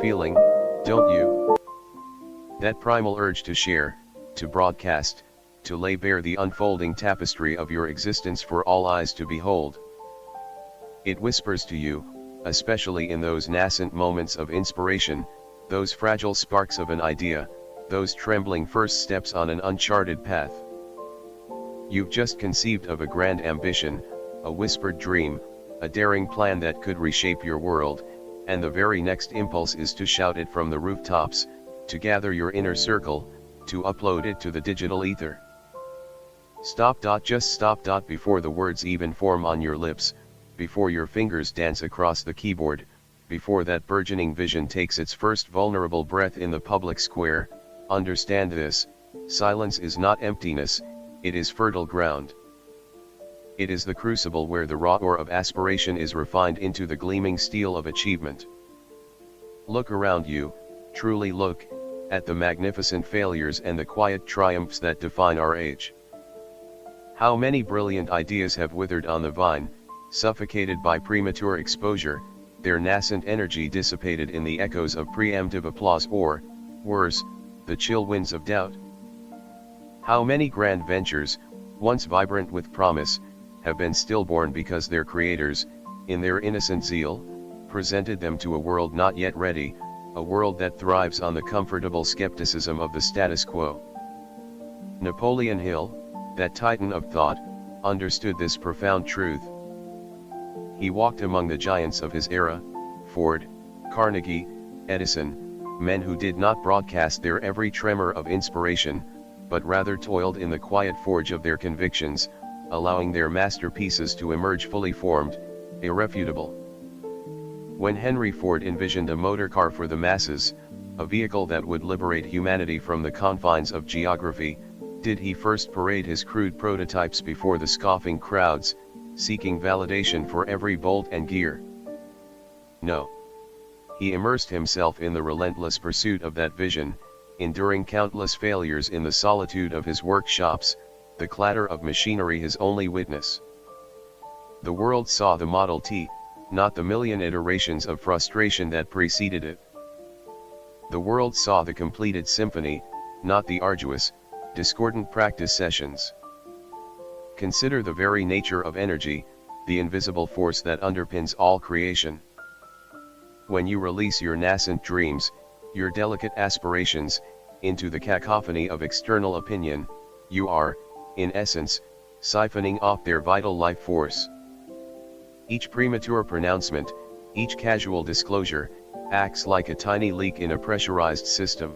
feeling, don't you? That primal urge to share, to broadcast, to lay bare the unfolding tapestry of your existence for all eyes to behold. It whispers to you, especially in those nascent moments of inspiration, those fragile sparks of an idea, those trembling first steps on an uncharted path. You've just conceived of a grand ambition, a whispered dream, a daring plan that could reshape your world, and the very next impulse is to shout it from the rooftops, to gather your inner circle, to upload it to the digital ether. Stop. Just stop. Before the words even form on your lips, before your fingers dance across the keyboard, before that burgeoning vision takes its first vulnerable breath in the public square, understand this: silence is not emptiness, it is fertile ground. It is the crucible where the raw ore of aspiration is refined into the gleaming steel of achievement. Look around you, truly look, at the magnificent failures and the quiet triumphs that define our age. How many brilliant ideas have withered on the vine, suffocated by premature exposure, their nascent energy dissipated in the echoes of preemptive applause or, worse, the chill winds of doubt? How many grand ventures, once vibrant with promise, have been stillborn because their creators, in their innocent zeal, presented them to a world not yet ready, a world that thrives on the comfortable skepticism of the status quo. Napoleon Hill, that titan of thought, understood this profound truth. He walked among the giants of his era, Ford, Carnegie, Edison, men who did not broadcast their every tremor of inspiration, but rather toiled in the quiet forge of their convictions, allowing their masterpieces to emerge fully formed, irrefutable. When Henry Ford envisioned a motor car for the masses, a vehicle that would liberate humanity from the confines of geography, did he first parade his crude prototypes before the scoffing crowds, seeking validation for every bolt and gear? No. He immersed himself in the relentless pursuit of that vision, enduring countless failures in the solitude of his workshops, the clatter of machinery his only witness. The world saw the Model T, not the million iterations of frustration that preceded it. The world saw the completed symphony, not the arduous, discordant practice sessions. Consider the very nature of energy, the invisible force that underpins all creation. When you release your nascent dreams, your delicate aspirations, into the cacophony of external opinion, you are, in essence, siphoning off their vital life force. Each premature pronouncement, each casual disclosure, acts like a tiny leak in a pressurized system.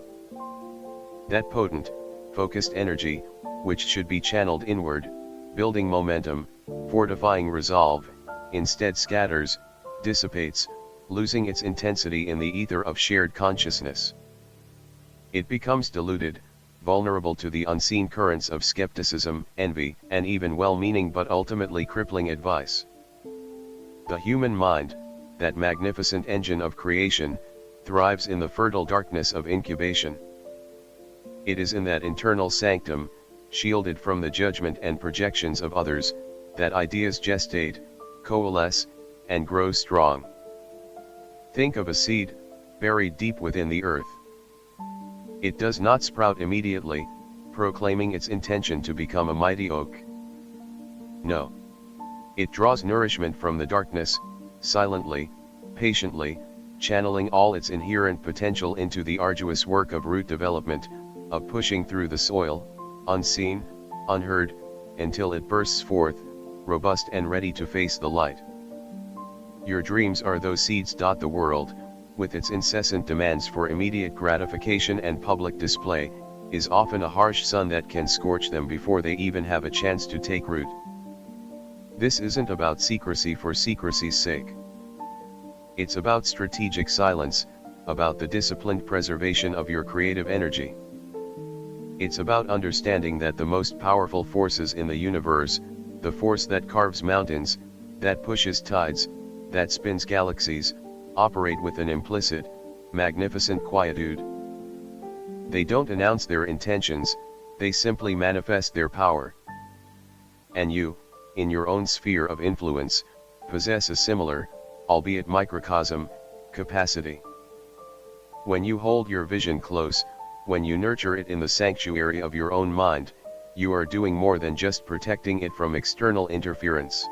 That potent, focused energy, which should be channeled inward, building momentum, fortifying resolve, instead scatters, dissipates, losing its intensity in the ether of shared consciousness. It becomes diluted, vulnerable to the unseen currents of skepticism, envy, and even well-meaning but ultimately crippling advice. The human mind, that magnificent engine of creation, thrives in the fertile darkness of incubation. It is in that internal sanctum, shielded from the judgment and projections of others, that ideas gestate, coalesce, and grow strong. Think of a seed, buried deep within the earth. It does not sprout immediately, proclaiming its intention to become a mighty oak. No. It draws nourishment from the darkness, silently, patiently, channeling all its inherent potential into the arduous work of root development, of pushing through the soil, unseen, unheard, until it bursts forth, robust and ready to face the light. Your dreams are those seeds. The world, with its incessant demands for immediate gratification and public display, is often a harsh sun that can scorch them before they even have a chance to take root. This isn't about secrecy for secrecy's sake. It's about strategic silence, about the disciplined preservation of your creative energy. It's about understanding that the most powerful forces in the universe, the force that carves mountains, that pushes tides, that spins galaxies, operate with an implicit, magnificent quietude. They don't announce their intentions, they simply manifest their power. And you, in your own sphere of influence, possess a similar, albeit microcosm, capacity. When you hold your vision close, when you nurture it in the sanctuary of your own mind, you are doing more than just protecting it from external interference.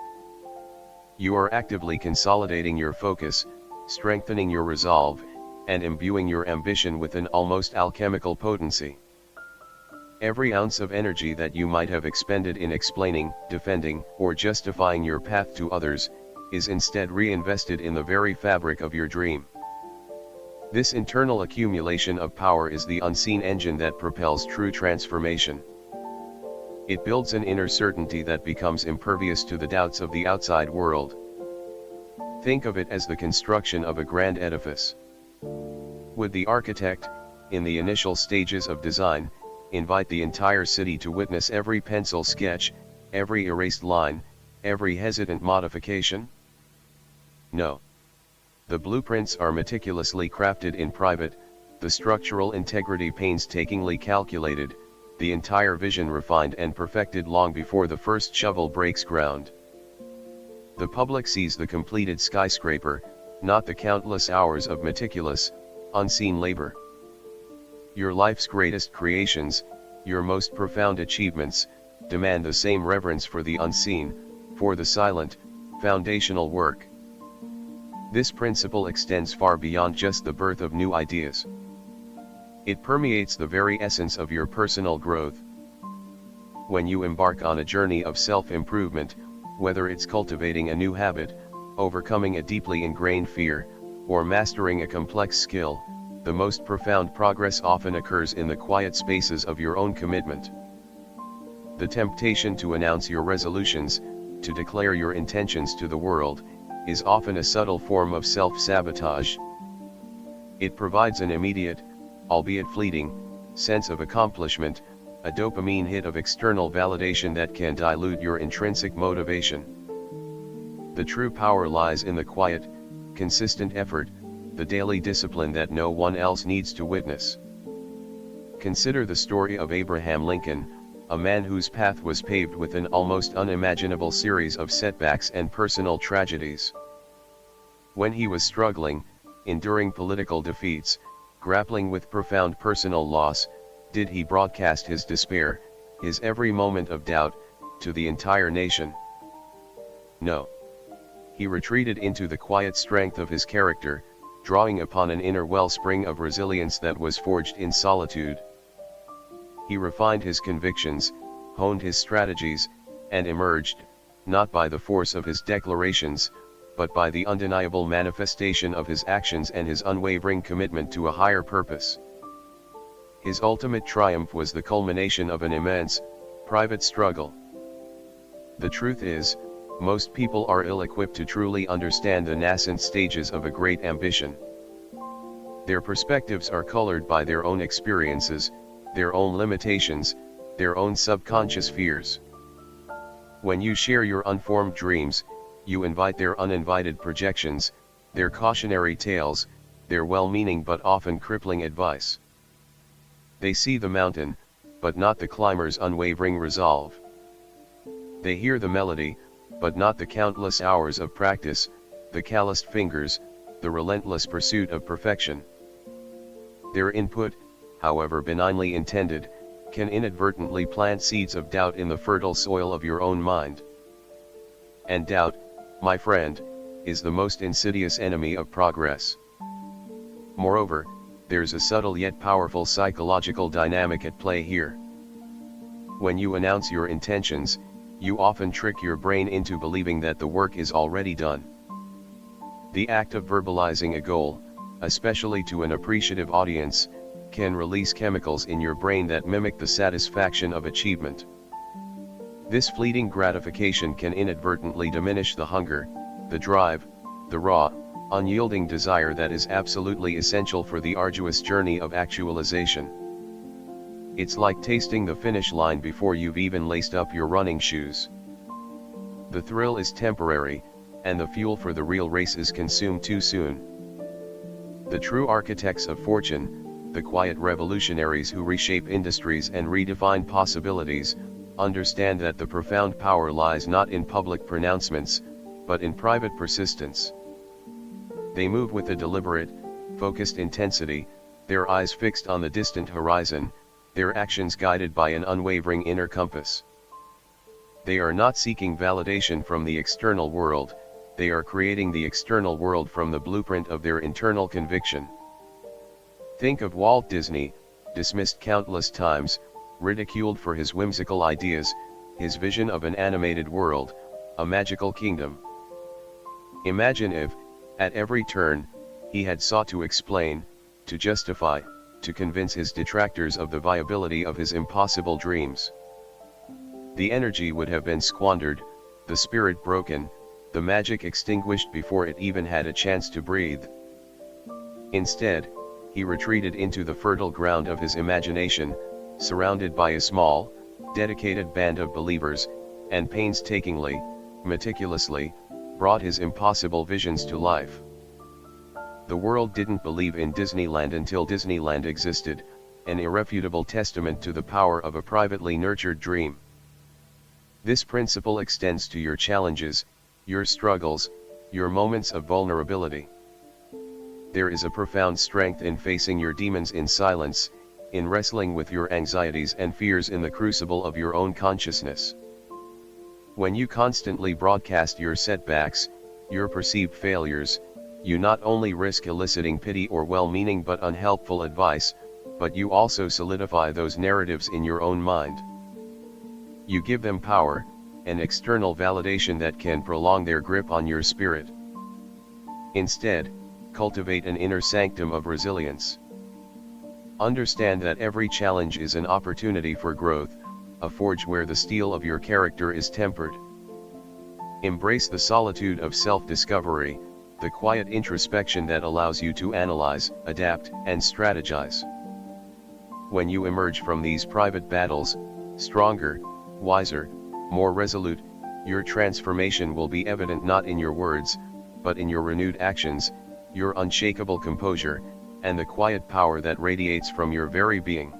You are actively consolidating your focus, strengthening your resolve, and imbuing your ambition with an almost alchemical potency. Every ounce of energy that you might have expended in explaining, defending, or justifying your path to others, is instead reinvested in the very fabric of your dream. This internal accumulation of power is the unseen engine that propels true transformation. It builds an inner certainty that becomes impervious to the doubts of the outside world. Think of it as the construction of a grand edifice. Would the architect, in the initial stages of design, invite the entire city to witness every pencil sketch, every erased line, every hesitant modification? No. The blueprints are meticulously crafted in private, the structural integrity painstakingly calculated, the entire vision refined and perfected long before the first shovel breaks ground. The public sees the completed skyscraper, not the countless hours of meticulous, unseen labor. Your life's greatest creations, your most profound achievements, demand the same reverence for the unseen, for the silent, foundational work. This principle extends far beyond just the birth of new ideas. It permeates the very essence of your personal growth. When you embark on a journey of self-improvement, whether it's cultivating a new habit, overcoming a deeply ingrained fear, or mastering a complex skill, the most profound progress often occurs in the quiet spaces of your own commitment. The temptation to announce your resolutions, to declare your intentions to the world, is often a subtle form of self-sabotage. It provides an immediate, albeit fleeting, sense of accomplishment, a dopamine hit of external validation that can dilute your intrinsic motivation. The true power lies in the quiet, consistent effort, the daily discipline that no one else needs to witness. Consider the story of Abraham Lincoln, a man whose path was paved with an almost unimaginable series of setbacks and personal tragedies. When he was struggling, enduring political defeats, grappling with profound personal loss, did he broadcast his despair, his every moment of doubt, to the entire nation? No. He retreated into the quiet strength of his character, drawing upon an inner wellspring of resilience that was forged in solitude. He refined his convictions, honed his strategies, and emerged, not by the force of his declarations, but by the undeniable manifestation of his actions and his unwavering commitment to a higher purpose. His ultimate triumph was the culmination of an immense, private struggle. The truth is, most people are ill-equipped to truly understand the nascent stages of a great ambition. Their perspectives are colored by their own experiences, their own limitations, their own subconscious fears. When you share your unformed dreams, you invite their uninvited projections, their cautionary tales, their well-meaning but often crippling advice. They see the mountain, but not the climber's unwavering resolve. They hear the melody, but not the countless hours of practice, the calloused fingers, the relentless pursuit of perfection. Their input, however benignly intended, can inadvertently plant seeds of doubt in the fertile soil of your own mind. And doubt, my friend, is the most insidious enemy of progress. Moreover, there's a subtle yet powerful psychological dynamic at play here. When you announce your intentions, you often trick your brain into believing that the work is already done. The act of verbalizing a goal, especially to an appreciative audience, can release chemicals in your brain that mimic the satisfaction of achievement. This fleeting gratification can inadvertently diminish the hunger, the drive, the raw, unyielding desire that is absolutely essential for the arduous journey of actualization. It's like tasting the finish line before you've even laced up your running shoes. The thrill is temporary, and the fuel for the real race is consumed too soon. The true architects of fortune, the quiet revolutionaries who reshape industries and redefine possibilities, understand that the profound power lies not in public pronouncements, but in private persistence. They move with a deliberate, focused intensity, their eyes fixed on the distant horizon, their actions guided by an unwavering inner compass. They are not seeking validation from the external world, they are creating the external world from the blueprint of their internal conviction. Think of Walt Disney, dismissed countless times, ridiculed for his whimsical ideas, his vision of an animated world, a magical kingdom. Imagine if, at every turn, he had sought to explain, to justify, to convince his detractors of the viability of his impossible dreams. The energy would have been squandered, the spirit broken, the magic extinguished before it even had a chance to breathe. Instead, he retreated into the fertile ground of his imagination, surrounded by a small, dedicated band of believers, and painstakingly, meticulously, brought his impossible visions to life. The world didn't believe in Disneyland until Disneyland existed, an irrefutable testament to the power of a privately nurtured dream. This principle extends to your challenges, your struggles, your moments of vulnerability. There is a profound strength in facing your demons in silence, in wrestling with your anxieties and fears in the crucible of your own consciousness. When you constantly broadcast your setbacks, your perceived failures, you not only risk eliciting pity or well-meaning but unhelpful advice, but you also solidify those narratives in your own mind. You give them power, an external validation that can prolong their grip on your spirit. Instead, cultivate an inner sanctum of resilience. Understand that every challenge is an opportunity for growth, a forge where the steel of your character is tempered. Embrace the solitude of self-discovery, the quiet introspection that allows you to analyze, adapt, and strategize. When you emerge from these private battles, stronger, wiser, more resolute, your transformation will be evident not in your words, but in your renewed actions, your unshakable composure, and the quiet power that radiates from your very being.